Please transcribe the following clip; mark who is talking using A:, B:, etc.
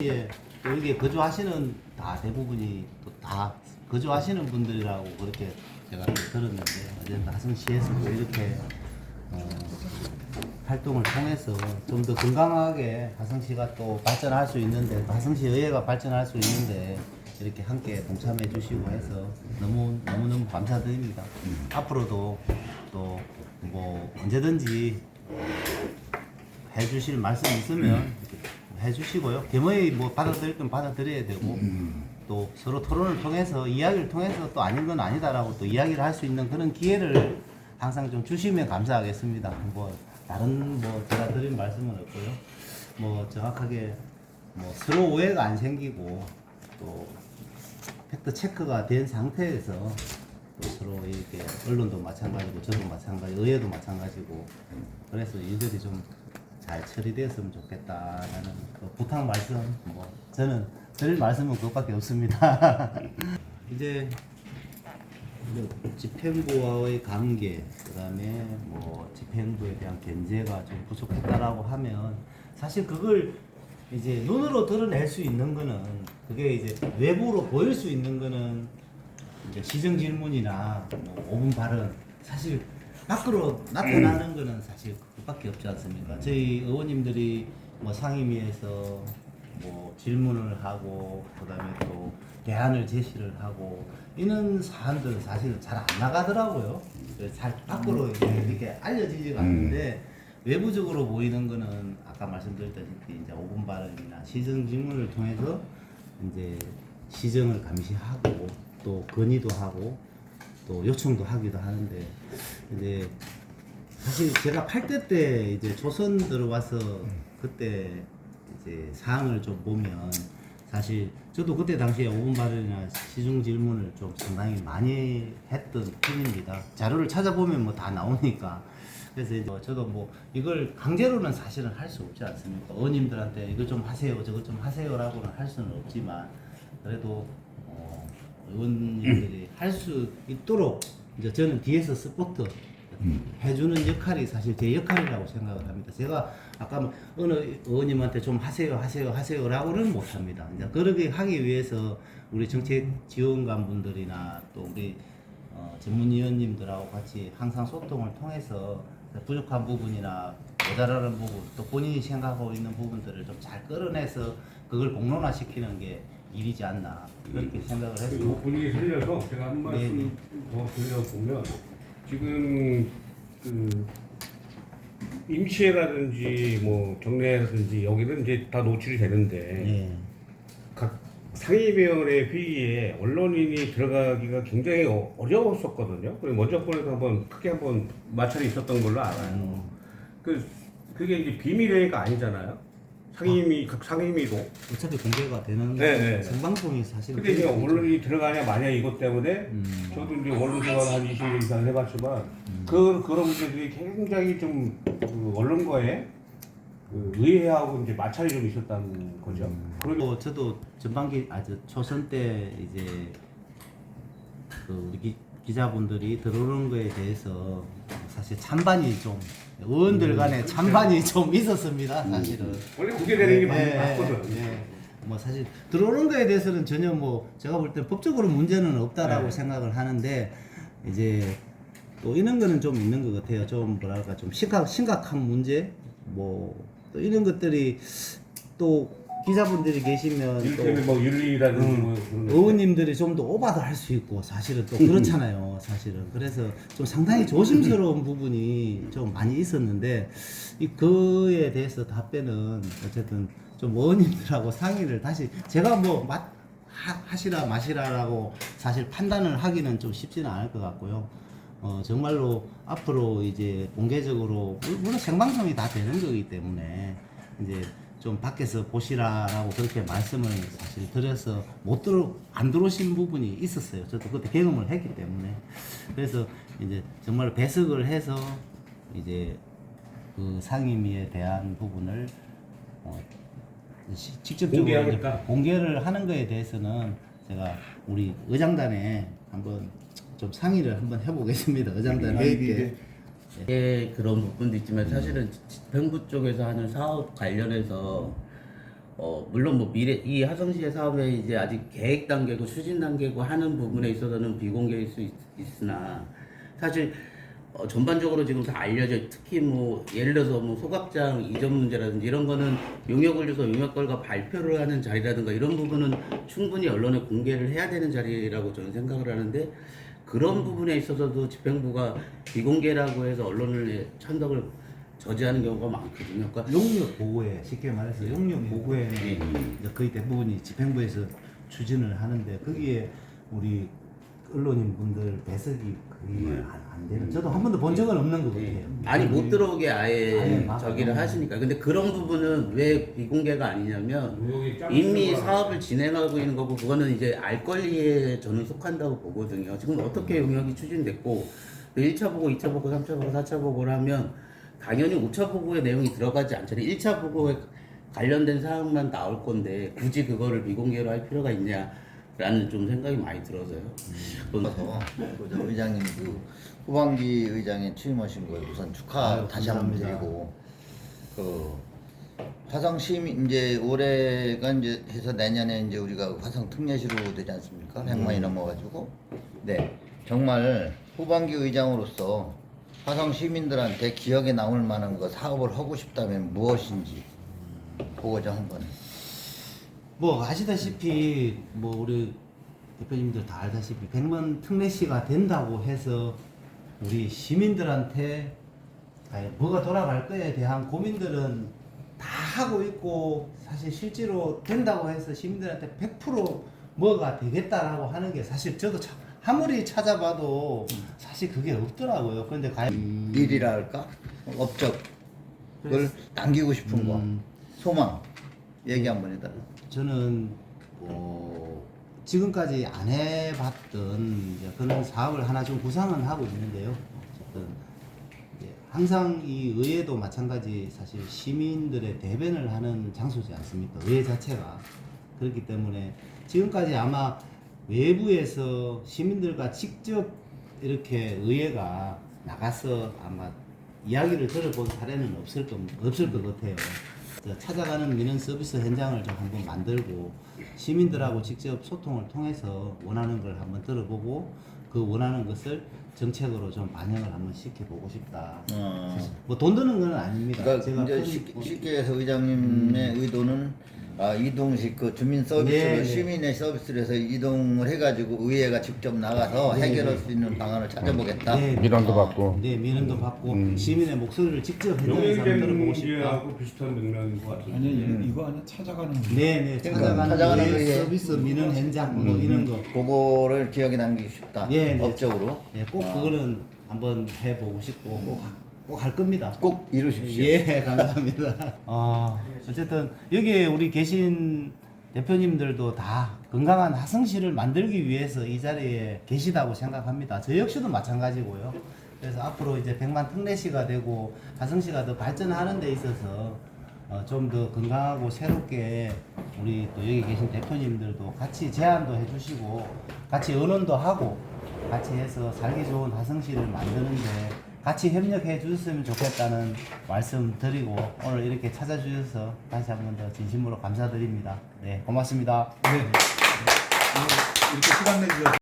A: 예, 또 이게 거주하시는 다 대부분이 또 다 거주하시는 분들이라고 그렇게 제가 또 들었는데 어제 나성시에서도 이렇게 활동을 통해서 좀 더 건강하게 화성시가 또 발전할 수 있는데 화성시 의회가 발전할 수 있는데 이렇게 함께 동참해 주시고 해서 너무너무 감사드립니다. 앞으로도 또 뭐 언제든지 해주실 말씀 있으면 해주시고요. 겸허히 뭐 받아들일 건 받아들여야 되고 또 서로 토론을 통해서 이야기를 통해서 또 아닌 건 아니다라고 또 이야기를 할 수 있는 그런 기회를 항상 좀 주시면 감사하겠습니다. 뭐 다른 뭐 제가 드린 말씀은 없고요. 뭐 정확하게 뭐 서로 오해가 안 생기고 또 팩트 체크가 된 상태에서 또 서로 이렇게 언론도 마찬가지고 저도 마찬가지, 의회도 마찬가지고 그래서 일들이 좀 잘 처리되었으면 좋겠다라는 그 부탁 말씀 뭐 저는 드릴 말씀은 그것밖에 없습니다. 이제 집행부와의 관계 그다음에 뭐 집행부에 대한 견제가 좀 부족했다라고 하면 사실 그걸 이제 눈으로 드러낼 수 있는 거는 그게 이제 외부로 보일 수 있는 거는 이제 시정 질문이나 뭐 5분 발언 사실 밖으로 나타나는 거는 사실 그것밖에 없지 않습니까? 저희 의원님들이 뭐 상임위에서 뭐 질문을 하고 그다음에 또 대안을 제시를 하고 이런 사안들은 사실 잘 안 나가더라고요. 잘 밖으로 이렇게 알려지지가 않는데 외부적으로 보이는 거는 아까 말씀드렸다시피 이제 5분 발언이나 시정 질문을 통해서 이제 시정을 감시하고 또 건의도 하고 또 요청도 하기도 하는데 이제 사실 제가 8대 때 이제 조선 들어와서 그때 이제 사항을 좀 보면 사실 저도 그때 당시에 5분 발언이나 시중 질문을 좀 상당히 많이 했던 편입니다. 자료를 찾아보면 뭐 다 나오니까. 그래서 이제 저도 뭐 이걸 강제로는 사실은 할 수 없지 않습니까? 의원님들한테 이거 좀 하세요, 저거 좀 하세요라고는 할 수는 없지만 그래도 의원님들이 할 수 있도록 이제 저는 뒤에서 서포트 해주는 역할이 사실 제 역할이라고 생각을 합니다. 제가 아까 뭐 어느 의원님한테 좀 하세요라고는 못합니다. 이제 그러게 하기 위해서 우리 정책 지원관 분들이나 또 우리 전문위원님들하고 같이 항상 소통을 통해서 부족한 부분이나 모자라는 부분 또 본인이 생각하고 있는 부분들을 좀 잘 끌어내서 그걸 공론화시키는 게 일이지 않나 그렇게 생각을 했습니다.
B: 그 분위기 살려서 제가 한 말씀 더 드려보면 지금 그 임시회라든지 뭐 정례라든지 여기는 이제 다 노출이 되는데 각 상임위원회 회의에 언론인이 들어가기가 굉장히 어려웠었거든요. 그리고 먼저번에도 한번 크게 한번 마찰이 있었던 걸로 알아요. 그게 이제 비밀회의가 아니잖아요. 상임위 각 상임위도
A: 어차피 공개가 되는
B: 네.
A: 생방송이 사실.
B: 근데 이제 언론이 들어가냐 마냐 이것 때문에 저도 이제 언론 생활 한 20년 이상 해봤지만 그런 문제들이 굉장히 좀그 언론과의 그 의회하고 이제 마찰이 좀 있었다는 거죠.
A: 그리고 저도 전반기 아주 초선 때 이제 그 우리 기자분들이 들어오는 거에 대해서 사실 찬반이 좀 의원들 간에 찬반이 좀 있었습니다. 사실은.
B: 원래 그게 되는 게 맞거든.
A: 뭐 사실 들어오는 거에 대해서는 전혀 뭐 제가 볼 때 법적으로 문제는 없다라고 생각을 하는데 이제 또 이런 거는 좀 있는 것 같아요. 좀 뭐랄까 좀 심각한 문제 뭐 또 이런 것들이 또 기자분들이 계시면
B: 이를테면 뭐 윤리라든지 뭐 그런
A: 의원님들이 좀 더 오바도 할 수 있고 사실은 또 그렇잖아요. 사실은 그래서 좀 상당히 조심스러운 부분이 좀 많이 있었는데 그에 대해서 답변은 어쨌든 좀 의원님들하고 상의를 다시 제가 뭐 하시라 마시라라고 사실 판단을 하기는 좀 쉽지는 않을 것 같고요. 정말로 앞으로 이제 공개적으로 물론 생방송이 다 되는 거기 때문에 이제 좀 밖에서 보시라라고 그렇게 말씀을 사실 드려서 안 들어오신 부분이 있었어요. 저도 그때 경험을 했기 때문에 그래서 이제 정말 배석을 해서 이제 그 상임위에 대한 부분을 직접적으로 공개를 하는 거에 대해서는 제가 우리 의장단에 한번 좀 상의를 한번 해보겠습니다. 의장단 회의 때.
C: 예, 그런 부분도 있지만 사실은 집행부 쪽에서 하는 사업 관련해서 물론 뭐 미래 이 화성시의 사업에 이제 아직 계획 단계고 추진 단계고 하는 부분에 있어서는 비공개일 수 있으나 사실 전반적으로 지금 다 알려져 특히 뭐 예를 들어서 뭐 소각장 이전 문제라든지 이런 거는 용역을 줘서 용역결과 발표를 하는 자리라든가 이런 부분은 충분히 언론에 공개를 해야 되는 자리라고 저는 생각을 하는데 그런 부분에 있어서도 집행부가 비공개라고 해서 언론을 천덕을 저지하는 경우가 많거든요. 그러니까
A: 용역 보고에 쉽게 말해서 용역 보고에는 이제 거의 대부분이 집행부에서 추진을 하는데 거기에 우리 언론인 분들 배석이 거의 안 되는. 저도 한 번도 본 적은 없는 것 같아요.
C: 아니 못 들어오게 아예
A: 맞아요.
C: 저기를 하시니까. 근데 그런 부분은 왜 비공개가 아니냐면
B: 용역이 짱
C: 이미
B: 쓰는 거라.
C: 사업을 진행하고 있는 거고 그거는 이제 알 권리에 저는 속한다고 보거든요. 지금 어떻게 용역이 추진됐고 1차 보고, 2차 보고, 3차 보고, 4차 보고를 하면 당연히 5차 보고의 내용이 들어가지 않잖아요. 1차 보고에 관련된 사항만 나올 건데 굳이 그거를 비공개로 할 필요가 있냐라는 좀 생각이 많이 들어서요.
D: 그래서 그 의장님 그 후반기 의장에 취임하신 거에 우선 축하
A: 아유,
D: 다시 한번
A: 감사합니다.
D: 드리고 그 화성 시민 이제 올해가 이제 해서 내년에 이제 우리가 화성 특례시로 되지 않습니까? 100만이 넘어가지고 네 정말 후반기 의장으로서 화성 시민들한테 기억에 남을 만한 거 사업을 하고 싶다면 무엇인지 그거 좀 한번.
A: 뭐 아시다시피 뭐 우리 대표님들 다 알다시피 100만 특례시가 된다고 해서 우리 시민들한테 뭐가 돌아갈 거에 대한 고민들은 다 하고 있고 사실 실제로 된다고 해서 시민들한테 100% 뭐가 되겠다라고 하는 게 사실 저도 아무리 찾아봐도 사실 그게 없더라고요. 그런데 과연
D: 일이라 할까? 업적을 남기고 싶은 거 소망 얘기 한번 해달라.
A: 저는 지금까지 안 해봤던 이제 그런 사업을 하나 좀 구상은 하고 있는데요. 어쨌든 이제 항상 이 의회도 마찬가지 사실 시민들의 대변을 하는 장소지 않습니까? 의회 자체가 그렇기 때문에 지금까지 아마 외부에서 시민들과 직접 이렇게 의회가 나가서 아마 이야기를 들어본 사례는 없을 것 같아요. 찾아가는 민원 서비스 현장을 좀 한번 만들고 시민들하고 직접 소통을 통해서 원하는 걸 한번 들어보고 그 원하는 것을 정책으로 좀 반영을 한번 시켜보고 싶다. 뭐 돈 드는 건 아닙니다.
D: 그러니까 이제 쉽게 해서 의장님의 의도는 이동식 그 주민 서비스를
A: 네, 네.
D: 시민의 서비스를 해서 이동을 해가지고 의회가 직접 나가서
A: 네,
D: 해결할
A: 네.
D: 수 있는 방안을 찾아보겠다.
E: 민원도 받고.
A: 네, 민원도 받고 시민의 목소리를 직접 현장에서 한번
B: 용역된
A: 들어보고 싶다.
B: 문제하고 비슷한 맥락인 것 같은데.
F: 아니 이거 아니야 찾아가는 거.
A: 네,
D: 그러니까
A: 찾아가는
D: 찾아가는
A: 의회
D: 의회.
A: 서비스 민원 현장 뭐 이런 거.
D: 그거를 기억에 남기고 싶다.
A: 예, 네.
D: 업적으로
A: 네, 꼭 그거는 한번 해보고 싶고 꼭 할 겁니다.
D: 꼭 이루십시오.
A: 예, 감사합니다. 어쨌든 여기에 우리 계신 대표님들도 다 건강한 화성시를 만들기 위해서 이 자리에 계시다고 생각합니다. 저 역시도 마찬가지고요. 그래서 앞으로 이제 100만 특례시가 되고 화성시가 더 발전하는 데 있어서 좀 더 건강하고 새롭게 우리 또 여기 계신 대표님들도 같이 제안도 해주시고 같이 의논도 하고 같이 해서 살기 좋은 화성시를 만드는데 같이 협력해 주셨으면 좋겠다는 말씀 드리고 오늘 이렇게 찾아주셔서 다시 한 번 더 진심으로 감사드립니다. 네, 고맙습니다.
F: 이렇게 시간 내주셔서.